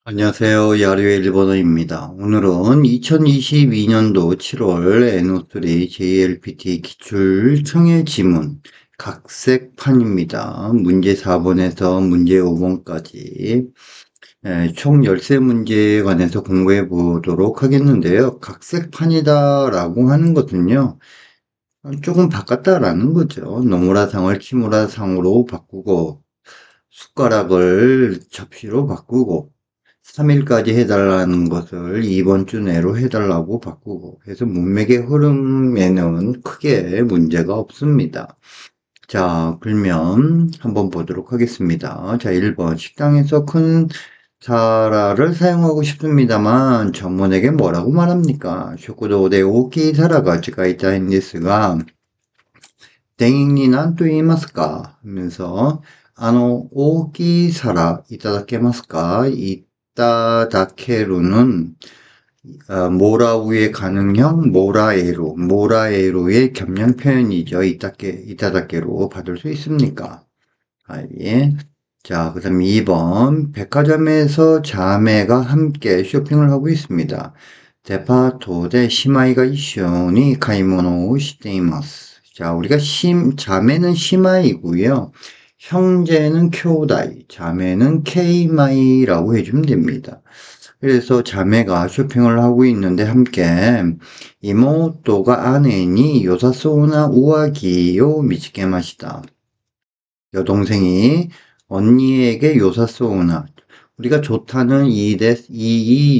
안녕하세요. 야류의 일본어입니다. 오늘은 2022년도 7월 NO3 JLPT 기출 청해 지문 각색판입니다. 문제 4번에서 문제 5번까지 총 13문제에 관해서 공부해 보도록 하겠는데요. 각색판이다라고 하는 것은요. 조금 바꿨다라는 거죠. 노무라상을 키무라상으로 바꾸고 숟가락을 접시로 바꾸고 3일까지 해달라는 것을 이번 주 내로 해달라고 바꾸고 해서 문맥의 흐름에는 크게 문제가 없습니다. 자, 그러면 한번 보도록 하겠습니다. 자, 1번 식당에서 큰 사라를 사용하고 싶습니다만 전문에게 뭐라고 말합니까? 쇼쿠도데 오키 사라가 가 있다는 데스가 땡이 난と言いますか 하면서 大きい皿いただけますか? 이따다케루는 모라우의 가능형 모라에로의 겸양 표현이죠. 이따다케로 받을 수 있습니까? 예. 자, 그 다음 2번 백화점에서 자매가 함께 쇼핑을 하고 있습니다. 데파토데 시마이가 이쇼니 가이모노 시테이마스. 자, 우리가 자매는 시마이고요. 형제는 쿄다이, 자매는 케이마이라고 해주면 됩니다. 그래서 자매가 쇼핑을 하고 있는데 함께 이모토가 아내니 요사소나 우아기요 미치게 마시다. 여동생이 언니에게 요사소나 우리가 좋다는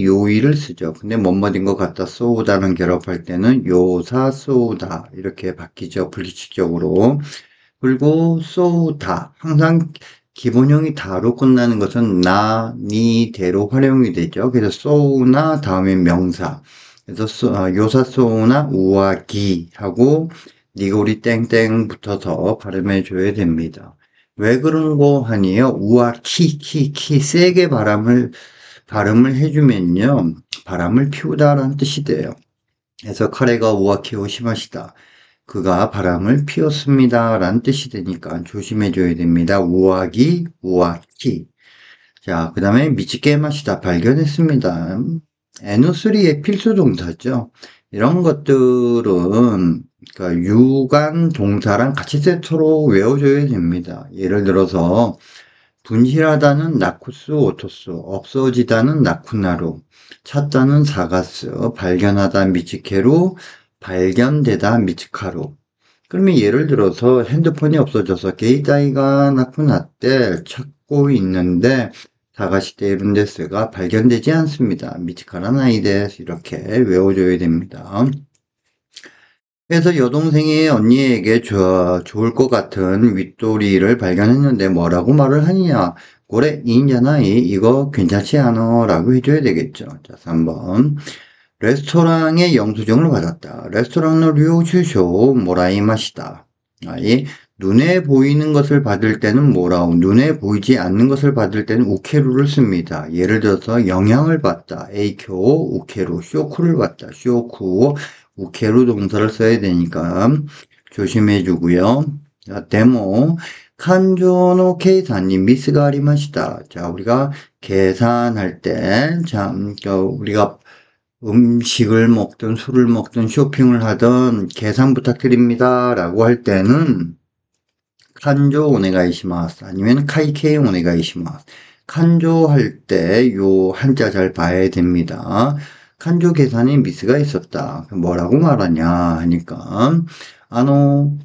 요이를 쓰죠. 근데 뭐뭐인 것 같다 쏘다는 결합할 때는 요사 쏘다 이렇게 바뀌죠. 불규칙적으로. 그리고 쏘다 항상 기본형이 다로 끝나는 것은 나, 니, 대로 활용이 되죠. 그래서 쏘나 다음에 명사. 그래서 요사 쏘나 우와 기 하고 니고리 땡땡 붙어서 발음해 줘야 됩니다. 왜 그런 거 하니요? 우와 키 세게 발음을 해주면요. 바람을 피우다라는 뜻이 돼요. 그래서 카레가 우와 키오 시마시다. 그가 바람을 피웠습니다. 라는 뜻이 되니까 조심해줘야 됩니다. 우아기, 우아키. 자, 그 다음에 미치게 마시다. 발견했습니다. NO3의 필수 동사죠. 이런 것들은 그러니까 유관 동사랑 같이 세트로 외워줘야 됩니다. 예를 들어서 분실하다는 나쿠스 오토스, 없어지다는 나쿠나루, 찾다는 사가스, 발견하다 미치케루, 발견되다 미치카루. 그러면 예를 들어서 핸드폰이 없어져서 게이다이가 나쿠나때 찾고 있는데 사가시대 이룬데스가 발견되지 않습니다. 미치카라나이데스 이렇게 외워줘야 됩니다. 그래서 여동생이 언니에게 좋을 것 같은 윗도리를 발견했는데 뭐라고 말을 하느냐. 고래 인자나이 이거 괜찮지 않아 라고 해줘야 되겠죠. 자, 3번 레스토랑에 영수증을 받았다. 레스토랑의 류슈쇼 모라이마시다. 이 눈에 보이는 것을 받을 때는 뭐라고 눈에 보이지 않는 것을 받을 때는 우케루를 씁니다. 예를 들어서 영향을 받다. 에이쿄 우케루 쇼크를 받다. 쇼쿠 우케루 동사를 써야 되니까 조심해 주고요. 자, 데모 칸조노 계산이 미스가 아리마시다. 자, 우리가 계산할 때 참 우리가 음식을 먹든 술을 먹든 쇼핑을 하든 계산 부탁드립니다 라고 할 때는 칸조 오네가이시마스 아니면 카이케이 오네가이시마스. 칸조 할 때 요 한자 잘 봐야 됩니다. 칸조 계산에 미스가 있었다. 뭐라고 말하냐 하니까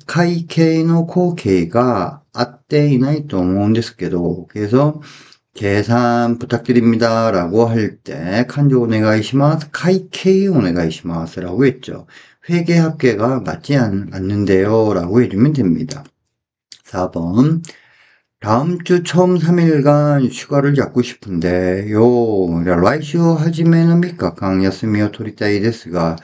카이케이노 코케이가 아떼 이나이 또思うんですけど 그래서 계산 부탁드립니다 라고 할 때 칸조 오네가이시마스 카이케이 오네가이시마스 라고 했죠. 회계 합계가 맞지 않는데요 라고 해주면 됩니다. 4번 다음 주 처음 3일간 휴가를 잡고 싶은데요. 라이슈 하지메는 미카강 야스미を取りたいですが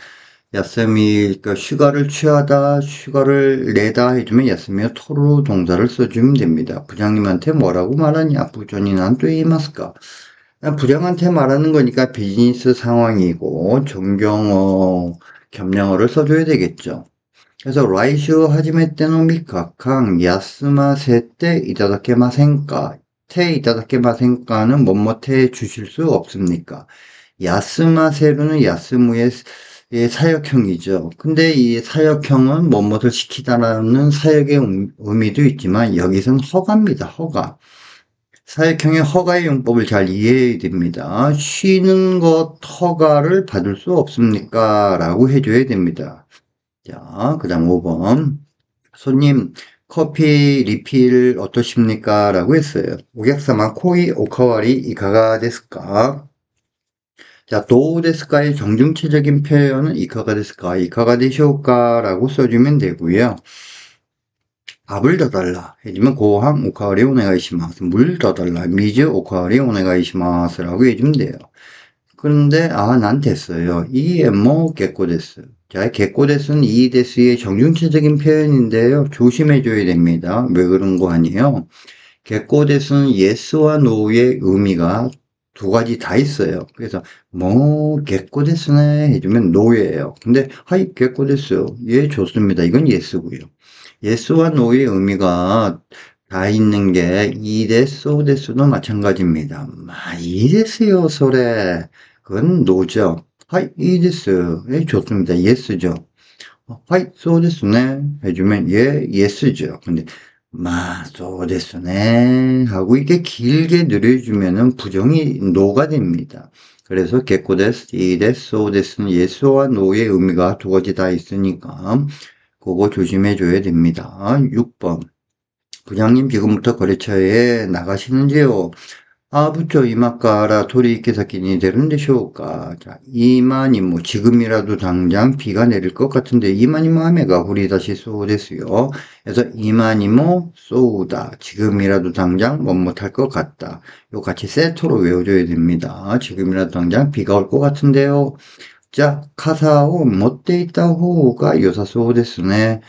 야스미 그러니까 휴가를 취하다 휴가를 내다 해주면 야스미와 토로 동사를 써주면 됩니다. 부장님한테 뭐라고 말하냐 부전이 난 또 이마스까 부장한테 말하는 거니까 비즈니스 상황이고 존경어 겸양어를 써줘야 되겠죠. 그래서 라이슈 하지메 때노 미카강 야스마세 때 이다다케마센까 테 이타다케마센까는 뭐뭐테 주실 수 없습니까? 야스마세루는 야스무의 사역형이죠. 근데 이 사역형은 뭐뭐를 시키다라는 사역의 의미도 있지만 여기서는 허가입니다. 허가. 사역형의 허가의 용법을 잘 이해해야 됩니다. 쉬는 것 허가를 받을 수 없습니까? 라고 해줘야 됩니다. 자, 그 다음 5번. 손님, 커피 리필 어떠십니까? 라고 했어요. 오객사마 코이 오카와리 이카가 데스까? 자, 도우 데스까의 정중체적인 표현은 이카가 데스까? 이카가 데시오까? 라고 써주면 되고요. 밥을 더 달라 해주면 고항 오카와리 오네가이시마스. 물 더 달라 미즈 오카와리 오네가이시마스 라고 해주면 돼요. 그런데 난 됐어요. 이에 뭐 개꼬데스. 자, 개꼬데스는 이 데스의 정중체적인 표현인데요. 조심해줘야 됩니다. 왜 그런 거 아니에요? 개꼬데스는 yes와 no의 의미가 두 가지 다 있어요. 그래서 뭐 개꼬데스네 해주면 no예요. 근데 하이 개꼬데스. 예, 좋습니다. 이건 yes고요. yes와 no의 의미가 다 있는 게 이데스, 오데스도 마찬가지입니다. 이데스요, 소래. 그건 노죠. 하이, 이데스. 예, 좋습니다. 예스죠. 하이, 소데스네. 해주면 예, 예스죠. 근데 소데스네. 하고 이게 길게 늘려주면은 부정이 노가 됩니다. 그래서 게코데스, 이데스, 오데스는 예스와 노의 의미가 두 가지 다 있으니까 그거 조심해줘야 됩니다. 6번. 부장님 지금부터 거래처에 나가시는지요? 부처 이마까라 토리이케사키니 되는데쇼까? 자, 이만이모 지금이라도 당장 비가 내릴 것 같은데 이만이모 하메가 후리다시 쏘데스요. 그래서 이만이모 쏘우다 지금이라도 당장 못할 것 같다. 요 같이 세트로 외워줘야 됩니다. 지금이라도 당장 비가 올 것 같은데요. 자, 카사오 못돼 있다호가 요사 쏘데스네.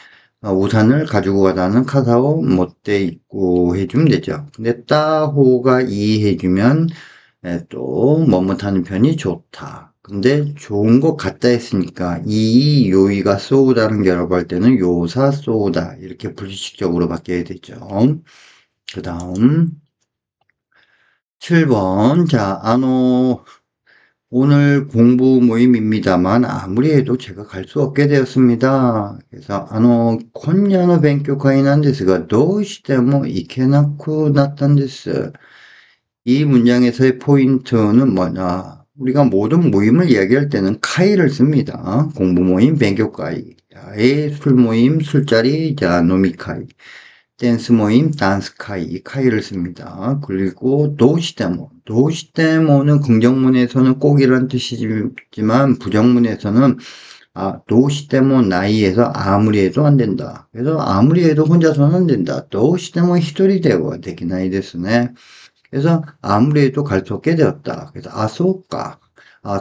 우산을 가지고 가다는 카사오 못돼 있고 해주면 되죠. 근데 따호가 이 해주면 또 뭐뭇하는 편이 좋다. 근데 좋은 것 같다 했으니까 이 요이가 쏘우다는 결합할 때는 요사 쏘우다 이렇게 불식적으로 바뀌어야 되죠. 그 다음 7번 자 오늘 공부 모임입니다만 아무리 해도 제가 갈 수 없게 되었습니다. 그래서 콘야노 벤교카이 난데스가 도시테모 이케나쿠 나탄데스. 이 문장에서의 포인트는 뭐냐? 우리가 모든 모임을 이야기할 때는 카이를 씁니다. 공부 모임 벤교카이. 술 모임 술자리 노미카이. 댄스 모임 단스카이 카이를 씁니다. 그리고 도시데모는 긍정문에서는 꼭이라는 뜻이지만 부정문에서는 도시데모 나이에서 아무리 해도 안 된다. 그래서 아무리 해도 혼자서는 안 된다. 도시데모 히토리 데와 데키나이 데스네. 그래서 아무리 해도 갈 수 없게 되었다. 그래서 아소까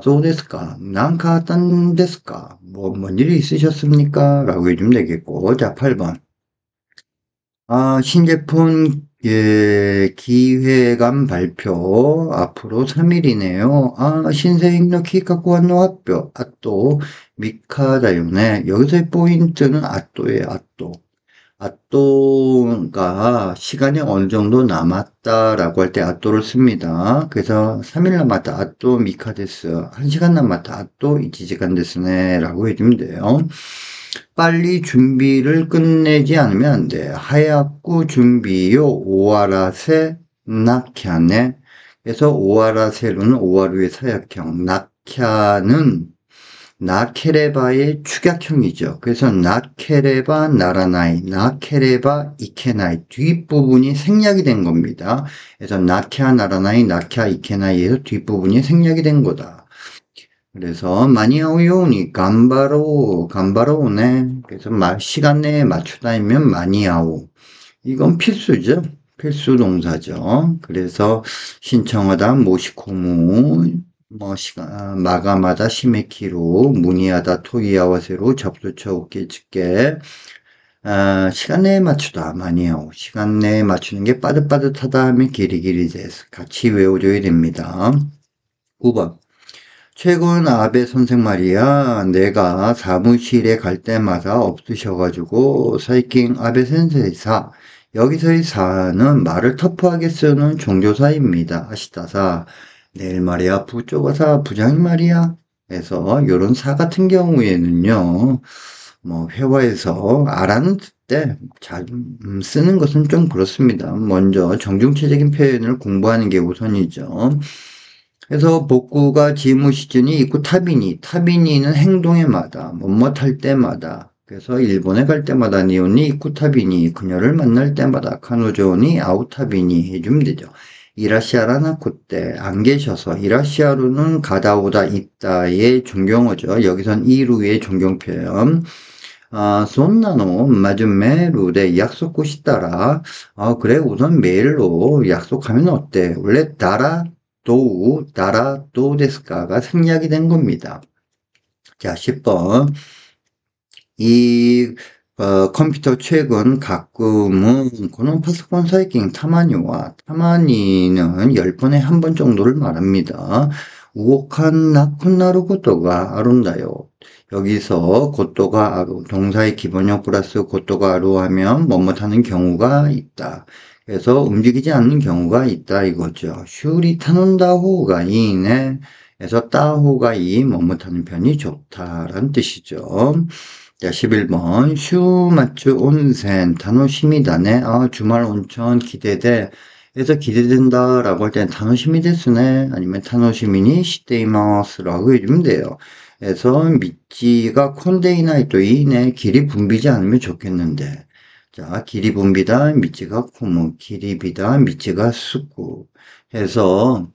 소데스까 난카 딴 데스까 뭔 일이 있으셨습니까? 라고 해주면 되겠고 자 8번 신제품 기획안 발표 앞으로 3일이네요. 신세익노 키카쿠 한노発表. 또 미카다요네. 여기서의 포인트는 아또예요. 아또. 아또가 시간이 어느 정도 남았다라고 할 때 아또를 씁니다. 그래서 3일 남았다. 아또 미카데스. 1시간 남았다. 아또 이치지간 데스네. 라고 해주면 돼요. 빨리 준비를 끝내지 않으면 안 돼. 하얗고 준비요 오아라세 낙캬네. 그래서 오아라세루는 오아루의 사역형, 낙캬는 나케레바의 축약형이죠. 그래서 나케레바 나라나이, 나케레바 이케나이 뒷부분이 생략이 된 겁니다. 그래서 나캬 나라나이, 나캬 이케나이에서 뒷부분이 생략이 된 거다. 그래서 많이 아오요니 간바로우네. 그래서 시간 내에 맞추다니면 많이 아오. 이건 필수죠. 필수 동사죠. 그래서 신청하다 모시코무 마감하다 시메키로 문의하다 토이아와세로 접수처 오케츠게 시간 내에 맞추다 많이 아오. 시간 내에 맞추는 게 빠듯빠듯하다 하면 기리기리 데스. 같이 외워줘야 됩니다. 9번 최근 아베 선생 말이야. 내가 사무실에 갈 때마다 없으셔가지고 사이킹 아베 센세이사 여기서의 사는 말을 터프하게 쓰는 종조사입니다. 아시다사. 내일 말이야, 부조가사, 부장이 말이야. 그래서 요런 사 같은 경우에는요, 뭐 회화에서 알아는 때 잘 쓰는 것은 좀 그렇습니다. 먼저 정중체적인 표현을 공부하는 게 우선이죠. 그래서 복구가 지무 시즌이 있고 타비니는 행동에 마다, 뭐뭇 할 때마다. 그래서 일본에 갈 때마다 니온이 있고 타비니, 그녀를 만날 때마다 카노조니 아우타비니 해주면 되죠. 이라시아라나 그때 안 계셔서 이라시아루는 가다 오다 있다의 존경어죠. 여기선 이루의 존경 표현. 아, 손나노 맞은 메루데 약속고시 따라. 아, 그래 우선 메일로 약속하면 어때? 원래 따라 도 데스까가 생략이 된 겁니다. 자, 10번. 이 컴퓨터 최근 가끔은 그는 파스콘 사이킹 타마니는 10번에 한 번 정도를 말합니다. 우곡한 나쿠나루 고토가 아룬다요. 여기서 고토가 아루, 동사의 기본형 플러스 고토가 아루 하면 뭐뭐 하는 경우가 있다. 그래서 움직이지 않는 경우가 있다 이거죠. 슈리 타는다호가 이네. 그래서 따호가 이 뭐뭐 하는 편이 좋다라는 뜻이죠. 자, 11번. 슈마츠 온센, 타노시미다네. 아, 주말 온천 기대돼. 그래서 기대된다 라고 할 때는 타노시미 데스네. 아니면 타노시미니 시테이마스라고 해주면 돼요. 그래서 미찌가 콘데이나이또 이네. 길이 붐비지 않으면 좋겠는데. 자, 길이 붐비다, 미찌가 코무, 길이 비다, 미찌가 수구. 해서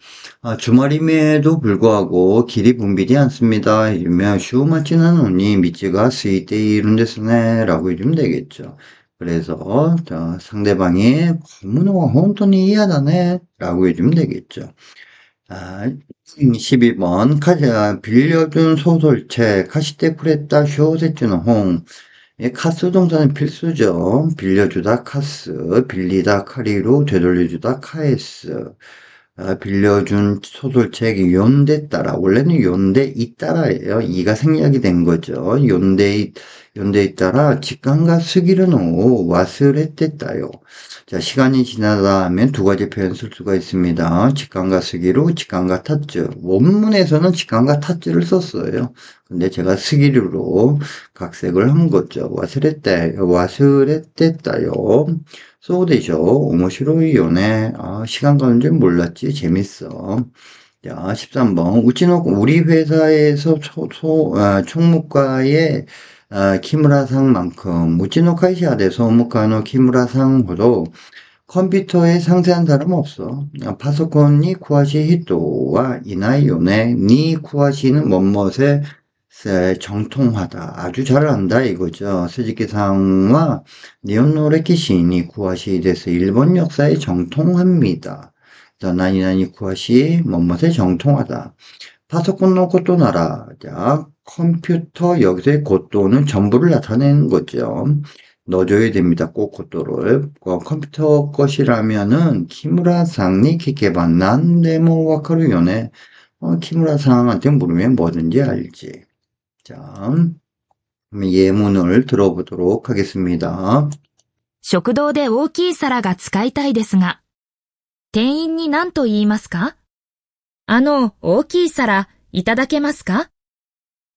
주말임에도 불구하고 길이 붐비지 않습니다. 이러면 슈마치는 오니 미치가 스이테 이룬데스네 라고 해주면 되겠죠. 그래서 상대방이 고문호가 혼돈이 이하다네 라고 해주면 되겠죠. 12번 빌려준 소설책 카시테 쿠레타 쇼세츠노 홍. 카스 동사는 필수죠. 빌려주다 카스, 빌리다 카리로 되돌려주다 카에스. 빌려준 소설책이 연대 따라 원래는 연대 이따라예요. 이가 생략이 된 거죠. 연대 따라 직관과 스기르노 와스레떼따요. 자, 시간이 지나다 하면 두 가지 표현 쓸 수가 있습니다. 직관과 스기로 직관과 타츠. 원문에서는 직관과 타츠를 썼어요. 근데 제가 스기르로 각색을 한 거죠. 와스레떼따요. 쏘되죠. 오모시로이요네. 아, 시간 가는 줄 몰랐지. 재밌어. 자, 13번. 우리 회사에서 총무과의 키무라상만큼, 우치노카이시아대 소무과노 키무라상호도 컴퓨터에 상세한 사람 없어. 파소콘이 쿠아시 히토와 이나이요네. 니 쿠아시는 뭐뭇에 정통하다. 아주 잘 안다 이거죠. 스즈키상과 니온노레키시니 쿠아시 데스 일본 역사에 정통합니다. 나니나니 쿠아시 뭐뭇에 정통하다. 파소콘 노 고토 나라. 자, 컴퓨터 여기서의 고토는 전부를 나타내는 거죠. 넣어줘야 됩니다. 꼭 고토를. 컴퓨터 것이라면은 키무라상니 키케반 난데모 와카루 요네. 키무라상한테 물으면 뭐든지 알지. 자, 그러면 예문을 들어보도록 하겠습니다. 食堂で大きい皿が使いたいですが、店員に何と言いますか？大きい皿いただけますか？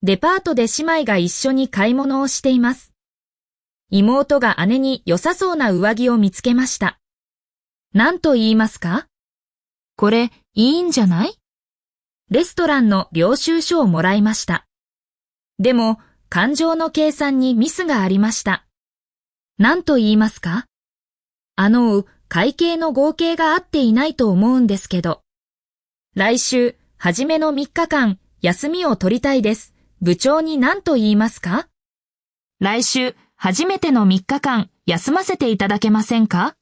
デパートで姉妹が一緒に買い物をしています。妹が姉に良さそうな上着を見つけました。何と言いますか？これいいんじゃない？レストランの領収書をもらいました。でも、勘定の計算にミスがありました。何と言いますか？会計の合計が合っていないと思うんですけど。来週、初めの3日間、休みを取りたいです。部長に何と言いますか？来週、初めての3日間、休ませていただけませんか？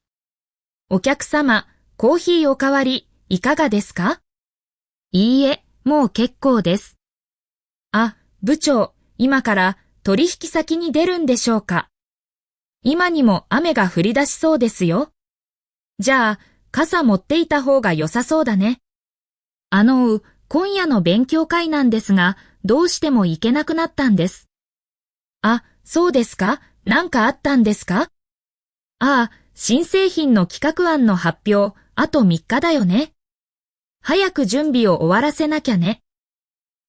お客様、コーヒーおかわり、いかがですか？いいえ、もう結構です。あ、部長、今から取引先に出るんでしょうか？今にも雨が降り出しそうですよ。じゃあ、傘持っていた方が良さそうだね。今夜の勉強会なんですが、どうしても行けなくなったんです。あ、そうですか？なんかあったんですか？ああ、新製品の企画案の発表、あと3日だよね。早く準備を終わらせなきゃね。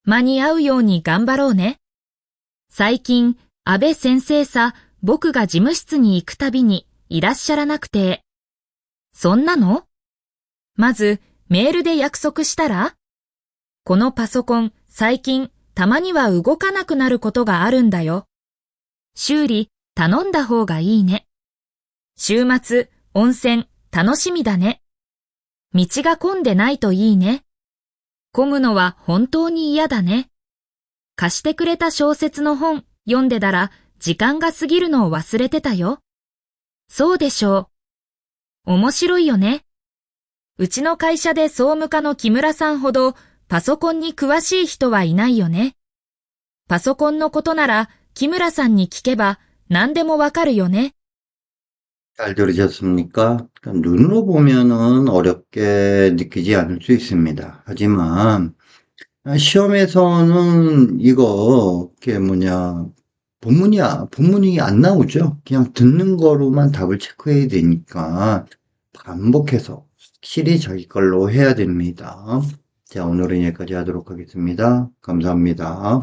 間に合うように頑張ろうね。最近、安倍先生さ、僕が事務室に行くたびにいらっしゃらなくて。そんなの？まず、メールで約束したら？このパソコン、最近、たまには動かなくなることがあるんだよ。修理、頼んだ方がいいね。週末、温泉、楽しみだね。道が混んでないといいね。混むのは本当に嫌だね。貸してくれた小説の本、読んでたら、時間が過ぎるのを忘れてたよ。そうでしょう。面白いよね。うちの会社で総務課の木村さんほど、パソコンに詳しい人はいないよね。パソコンのことなら、木村さんに聞けば何でもわかるよね。잘 들으셨습니까? 눈으로 보면은 어렵게 느끼지 않을 수 있습니다. 하지만 시험에서는 이거 본문이 안 나오죠. 그냥 듣는 거로만 답을 체크해야 되니까 반복해서 확실히 자기 걸로 해야 됩니다. 자, 오늘은 여기까지 하도록 하겠습니다. 감사합니다.